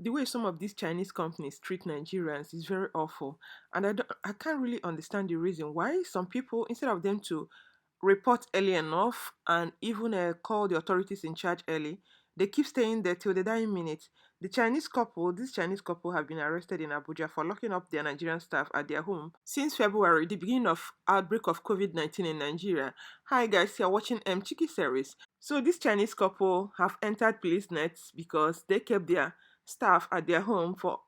The way some of these Chinese companies treat Nigerians is very awful, and I can't really understand the reason why some people, instead of them to report early enough and even call the authorities in charge early, they keep staying there till the dying minute. This Chinese couple have been arrested in Abuja for locking up their Nigerian staff at their home since February, the beginning of outbreak of COVID-19 in Nigeria. Hi guys, you're watching Mchikky series. So this Chinese couple have entered police nets because they kept their staff at their home for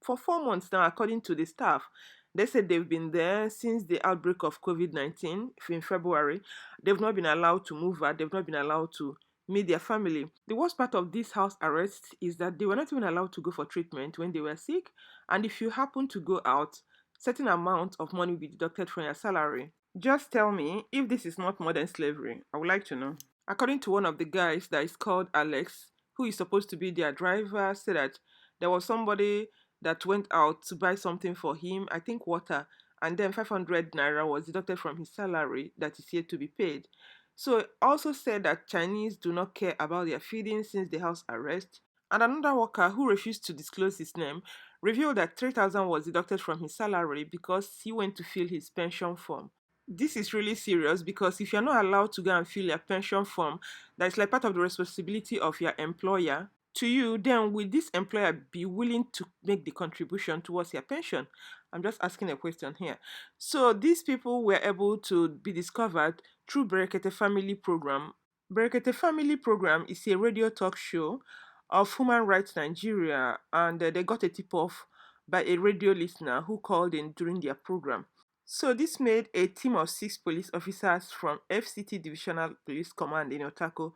4 months now, according to the staff. They said they've been there since the outbreak of COVID-19 in February. They've not been allowed to move out, they've not been allowed to meet their family. The worst part of this house arrest is that they were not even allowed to go for treatment when they were sick, and if you happen to go out, certain amount of money will be deducted from your salary. Just tell me if this is not modern slavery. I would like to know. According to one of the guys that is called Alex, who is supposed to be their driver, said that there was somebody that went out to buy something for him, I think water, and then 500 naira was deducted from his salary that is yet to be paid. So also said that Chinese do not care about their feeding since the house arrest. And another worker who refused to disclose his name revealed that 3,000 was deducted from his salary because he went to fill his pension form. This is really serious because if you're not allowed to go and fill your pension form, that's like part of the responsibility of your employer to you, then will this employer be willing to make the contribution towards your pension? I'm just asking a question here. So these people were able to be discovered through Berekete Family Program. Berekete Family Program is a radio talk show of Human Rights Nigeria, and they got a tip off by a radio listener who called in during their program. So this made a team of 6 police officers from FCT Divisional Police Command in Otako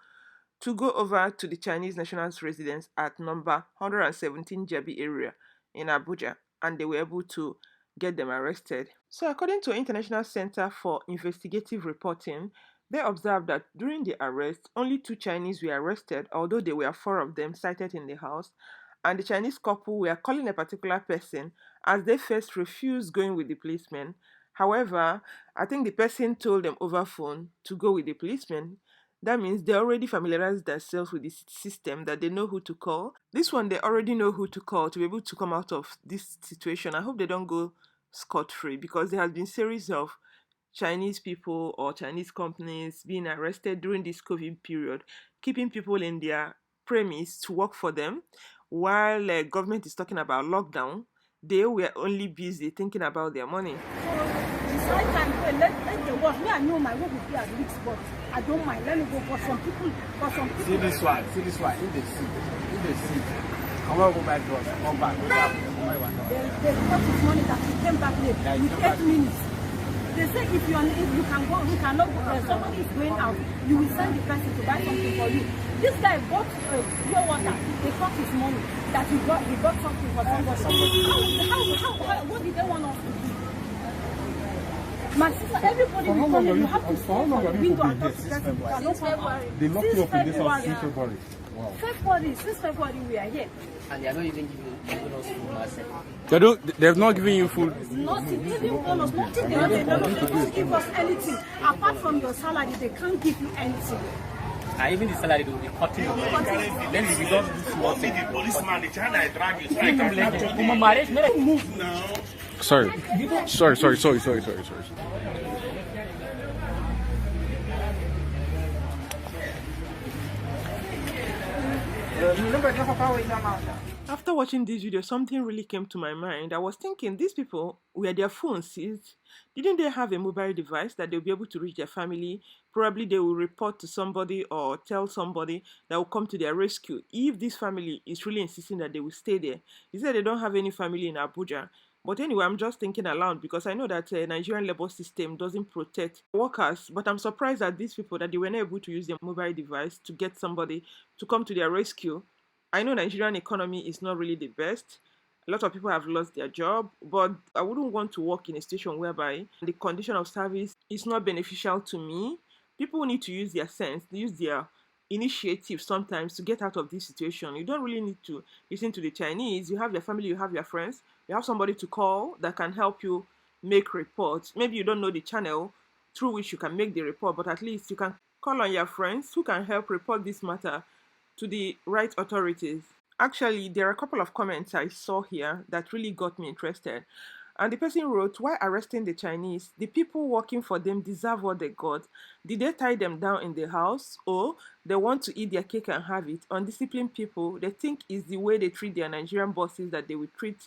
to go over to the Chinese national's residence at number 117 Jabi area in Abuja, and they were able to get them arrested. So according to International Center for Investigative Reporting, they observed that during the arrest, only 2 Chinese were arrested, although there were 4 of them cited in the house, and the Chinese couple were calling a particular person as they first refused going with the policeman. However, I think the person told them over phone to go with the policeman. That means they already familiarized themselves with the system, that they know who to call. This one, they already know who to call to be able to come out of this situation. I hope they don't go scot-free because there has been series of Chinese people or Chinese companies being arrested during this COVID period, keeping people in their premise to work for them while government is talking about lockdown. They were only busy thinking about their money. It's right time to let the work. Me, I know my work will be at risk, but I don't mind. Let me go for some people. See this one. In the seat. Come on, go back to us. Come back. They got his money that he came back late with 8 minutes. They say if you can go, you cannot go. Somebody is going out, you will send the person to buy something for you. This guy bought pure water. They cut his money that he got something for somebody. How, what did they want us to do? My sister, everybody will come in, you have to stand for the window and talk to them. February. They locked you up in this house since February. Wow. Since February we are here. And they are not even giving us food. They've not given you food. Nothing, even bonus, nothing. They don't give us anything. Apart from your salary, they can't give you anything. And even the salary will be cutting. Then if you don't do small thing, the policeman, the China I drag you. Move now. Sorry. After watching this video, something really came to my mind. I was thinking, these people, were their phones seized? Didn't they have a mobile device that they'll be able to reach their family? Probably they will report to somebody or tell somebody that will come to their rescue if this family is really insisting that they will stay there. They said they don't have any family in Abuja. But anyway, I'm just thinking aloud because I know that Nigerian labor system doesn't protect workers. But I'm surprised that these people, that they were not able to use their mobile device to get somebody to come to their rescue. I know Nigerian economy is not really the best. A lot of people have lost their job, but I wouldn't want to work in a situation whereby the condition of service is not beneficial to me. People need to use their sense, use their initiative sometimes to get out of this situation. You don't really need to listen to the Chinese. You have your family, you have your friends, you have somebody to call that can help you make reports. Maybe you don't know the channel through which you can make the report, but at least you can call on your friends who can help report this matter to the right authorities. Actually, there are a couple of comments I saw here that really got me interested. And the person wrote, why arresting the Chinese? The people working for them deserve what they got. Did they tie them down in the house? Or they want to eat their cake and have it? Undisciplined people, they think is the way they treat their Nigerian bosses that they will treat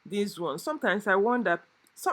these ones. Sometimes I wonder,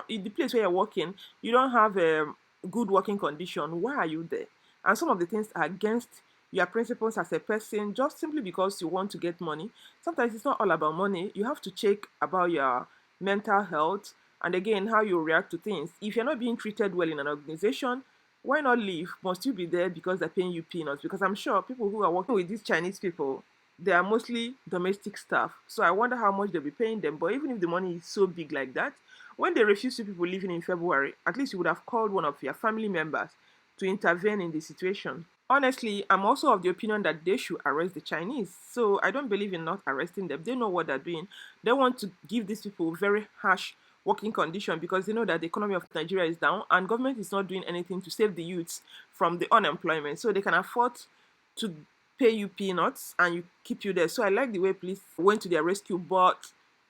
in the place where you're working, you don't have a good working condition. Why are you there? And some of the things are against your principles as a person just simply because you want to get money. Sometimes it's not all about money. You have to check about your mental health and again how you react to things. If you're not being treated well in an organization, why not leave? Must you be there because they're paying you peanuts? Because I'm sure people who are working with these Chinese people, they are mostly domestic staff. So I wonder how much they'll be paying them. But even if the money is so big like that, when they refuse to people leaving in February, at least you would have called one of your family members to intervene in the situation. Honestly, I'm also of the opinion that they should arrest the Chinese. So I don't believe in not arresting them. They know what they're doing. They want to give these people very harsh working condition because they know that the economy of Nigeria is down and government is not doing anything to save the youths from the unemployment. So they can afford to pay you peanuts and you keep you there. So I like the way police went to their rescue, but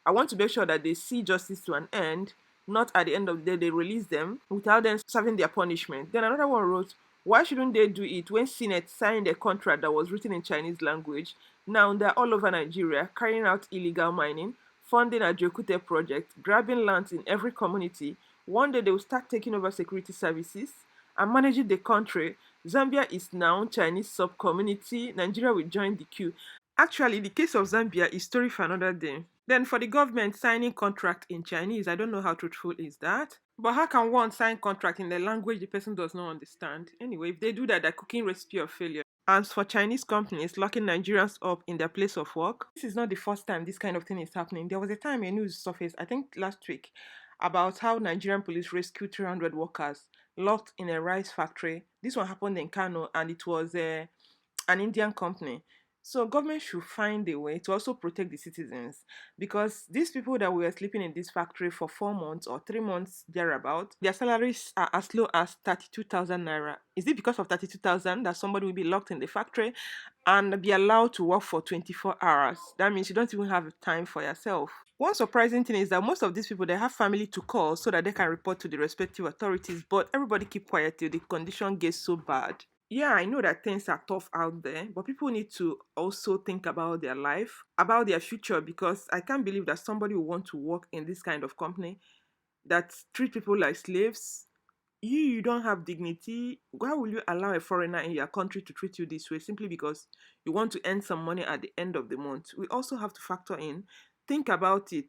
I want to make sure that they see justice to an end, not at the end of the day they release them without them serving their punishment. Then another one wrote, why shouldn't they do it when Senate signed a contract that was written in Chinese language? Now they're all over Nigeria carrying out illegal mining, funding a Jokute project, grabbing lands in every community. One day they will start taking over security services and managing the country. Zambia is now Chinese sub-community. Nigeria will join the queue. Actually, the case of Zambia is story for another day. Then for the government signing contract in Chinese, I don't know how truthful is that. But how can one sign contract in a language the person does not understand? Anyway, if they do that, they're cooking recipe of failure. As for Chinese companies locking Nigerians up in their place of work, this is not the first time this kind of thing is happening. There was a time a news surfaced, I think last week, about how Nigerian police rescued 300 workers locked in a rice factory. This one happened in Kano and it was an Indian company. So government should find a way to also protect the citizens because these people that were sleeping in this factory for 4 months or 3 months thereabout, their salaries are as low as 32,000 naira. Is it because of 32,000 that somebody will be locked in the factory and be allowed to work for 24 hours? That means you don't even have time for yourself. One surprising thing is that most of these people they have family to call so that they can report to the respective authorities, but everybody keep quiet till the condition gets so bad. Yeah, I know that things are tough out there, but people need to also think about their life, about their future, because I can't believe that somebody will want to work in this kind of company that treat people like slaves. You don't have dignity. Why will you allow a foreigner in your country to treat you this way simply because you want to earn some money at the end of the month? We also have to factor in, think about it.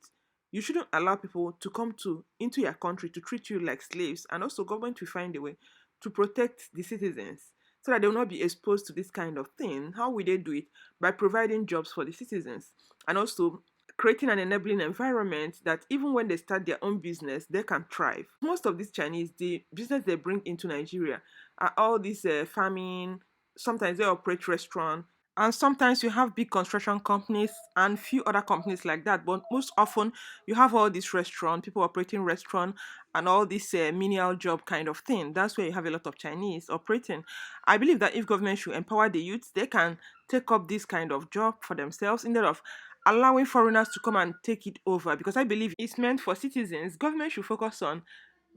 You shouldn't allow people to come to into your country to treat you like slaves, and also government will find a way to protect the citizens so that they will not be exposed to this kind of thing. How will they do it? By providing jobs for the citizens and also creating an enabling environment that even when they start their own business, they can thrive. Most of these Chinese, the business they bring into Nigeria are all these farming. Sometimes they operate restaurant, and sometimes you have big construction companies and few other companies like that. But most often, you have all these restaurant people operating restaurant and all this menial job kind of thing. That's where you have a lot of Chinese operating. I believe that if government should empower the youth, they can take up this kind of job for themselves instead of allowing foreigners to come and take it over, because I believe it's meant for citizens. Government should focus on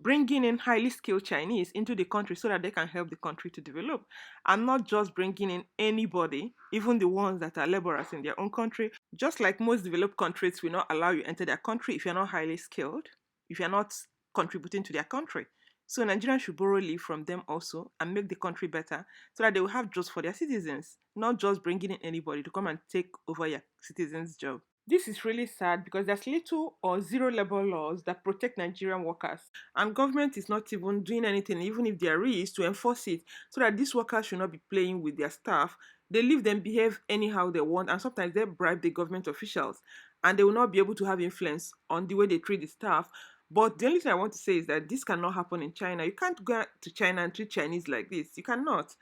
bringing in highly skilled Chinese into the country so that they can help the country to develop and not just bringing in anybody, even the ones that are laborers in their own country. Just like most developed countries will not allow you enter their country if you're not highly skilled, if you're not contributing to their country. So Nigerians should borrow leave from them also and make the country better so that they will have jobs for their citizens, not just bringing in anybody to come and take over your citizens' job. This is really sad because there's little or zero labor laws that protect Nigerian workers, and government is not even doing anything, even if there is, to enforce it so that these workers should not be playing with their staff. They leave them behave anyhow they want, and sometimes they bribe the government officials, and they will not be able to have influence on the way they treat the staff. But the only thing I want to say is that this cannot happen in China. You can't go to China and treat Chinese like this. You cannot.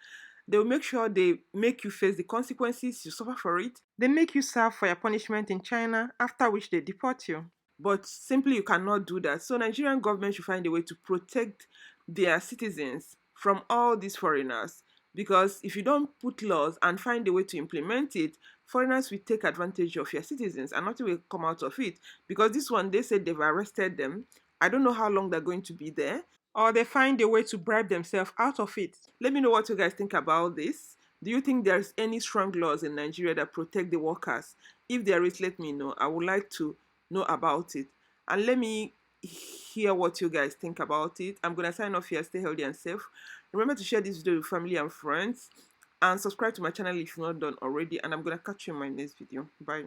They will make sure they make you face the consequences, you suffer for it. They make you serve for your punishment in China, after which they deport you. But simply you cannot do that. So Nigerian government should find a way to protect their citizens from all these foreigners. Because if you don't put laws and find a way to implement it, foreigners will take advantage of your citizens and nothing will come out of it. Because this one, they said they've arrested them. I don't know how long they're going to be there, or they find a way to bribe themselves out of it. Let me know what you guys think about this. Do you think there's any strong laws in Nigeria that protect the workers? If there is, let me know. I would like to know about it. And let me hear what you guys think about it. I'm going to sign off here. Stay healthy and safe. Remember to share this video with family and friends. And subscribe to my channel if you're not done already. And I'm going to catch you in my next video. Bye.